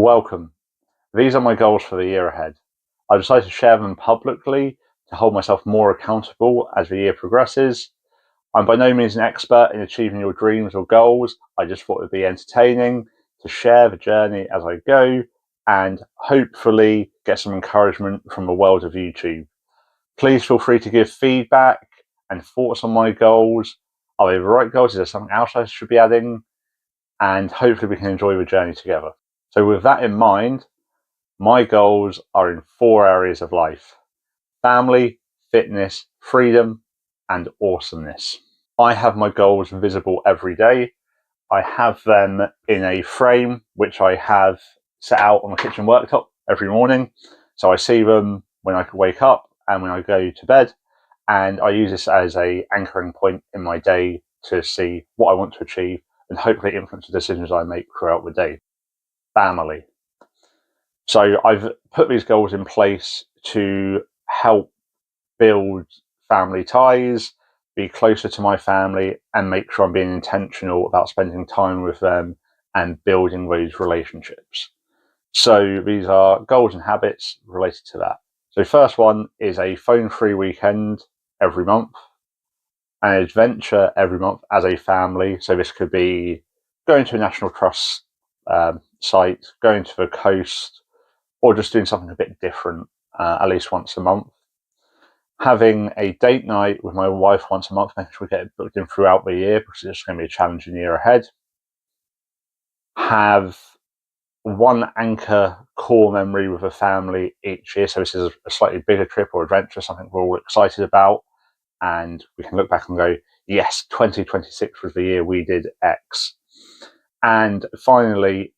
Welcome. These are my goals for the year ahead. I decided to share them publicly to hold myself more accountable as the year progresses. I'm by no means an expert in achieving your dreams or goals. I just thought it would be entertaining to share the journey as I go and hopefully get some encouragement from the world of YouTube. Please feel free to give feedback and thoughts on my goals. Are they the right goals? Is there something else I should be adding? And hopefully we can enjoy the journey together. So with that in mind, my goals are in 4 areas of life: family, fitness, freedom, and awesomeness. I have my goals visible every day. I have them in a frame which I have set out on the kitchen worktop every morning. So I see them when I wake up and when I go to bed. And I use this as an anchoring point in my day to see what I want to achieve and hopefully influence the decisions I make throughout the day. Family. So I've put these goals in place to help build family ties, be closer to my family, and make sure I'm being intentional about spending time with them and building those relationships. So these are goals and habits related to that. So first one is a phone-free weekend every month, an adventure every month as a family. So this could be going to a National Trust site, going to the coast, or just doing something a bit different at least once a month. Having a date night with my wife once a month, making sure we get it booked in throughout the year because it's going to be a challenging year ahead. Have one anchor core memory with a family each year. So this is a slightly bigger trip or adventure, something we're all excited about. And we can look back and go, yes, 2026 was the year we did X. And finally,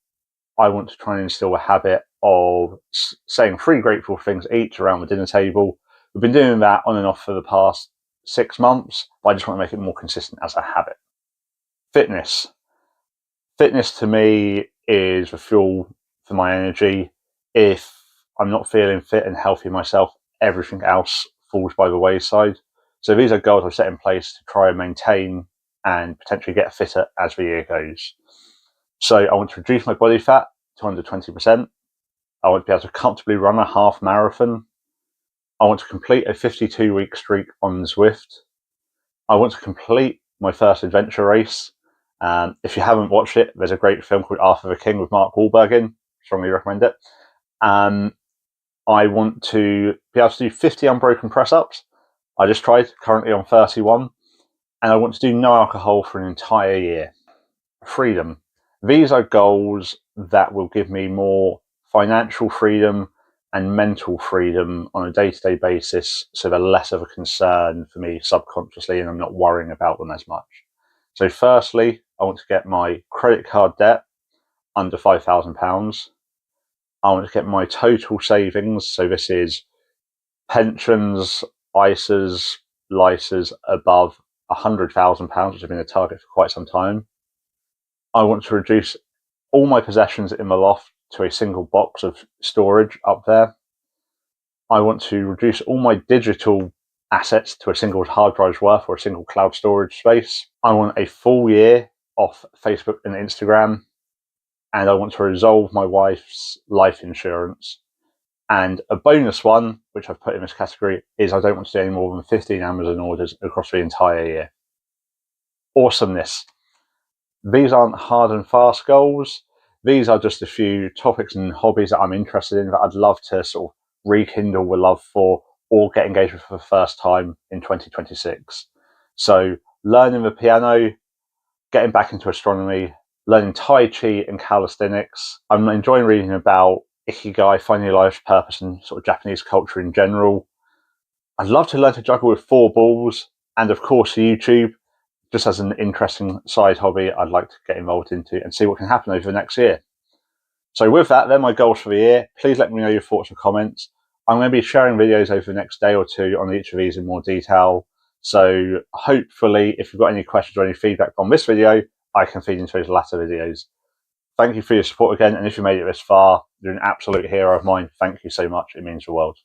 I want to try and instill a habit of saying 3 grateful things each around the dinner table. We've been doing that on and off for the past 6 months, but I just want to make it more consistent as a habit. Fitness. Fitness to me is the fuel for my energy. If I'm not feeling fit and healthy myself, everything else falls by the wayside. So these are goals I've set in place to try and maintain and potentially get fitter as the year goes. So I want to reduce my body fat to under 20%. I want to be able to comfortably run a half marathon. I want to complete a 52-week streak on Zwift. I want to complete my first adventure race. If you haven't watched it, there's a great film called Arthur the King with Mark Wahlberg in. Strongly recommend it. I want to be able to do 50 unbroken press-ups. I just tried, currently on 31. And I want to do no alcohol for an entire year. Freedom. These are goals that will give me more financial freedom and mental freedom on a day-to-day basis, so they're less of a concern for me subconsciously and I'm not worrying about them as much. So firstly, I want to get my credit card debt under £5,000. I want to get my total savings, so this is pensions, ISAs, LISAs above £100,000, which have been a target for quite some time. I want to reduce all my possessions in the loft to a single box of storage up there. I want to reduce all my digital assets to a single hard drive's worth or a single cloud storage space. I want a full year off Facebook and Instagram. And I want to resolve my wife's life insurance. And a bonus one, which I've put in this category, is I don't want to do any more than 15 Amazon orders across the entire year. Awesomeness. These aren't hard and fast goals. These are just a few topics and hobbies that I'm interested in that I'd love to sort of rekindle the love for or get engaged with for the first time in 2026. So learning the piano, getting back into astronomy, learning Tai Chi and calisthenics. I'm enjoying reading about Ikigai, finding your life's purpose and sort of Japanese culture in general. I'd love to learn to juggle with 4 balls and of course YouTube. Just as an interesting side hobby I'd like to get involved into and see what can happen over the next year. So with that, they're my goals for the year. Please let me know your thoughts and comments. I'm going to be sharing videos over the next day or 2 on each of these in more detail. So hopefully, if you've got any questions or any feedback on this video, I can feed into those latter videos. Thank you for your support again. And if you made it this far, you're an absolute hero of mine. Thank you so much. It means the world.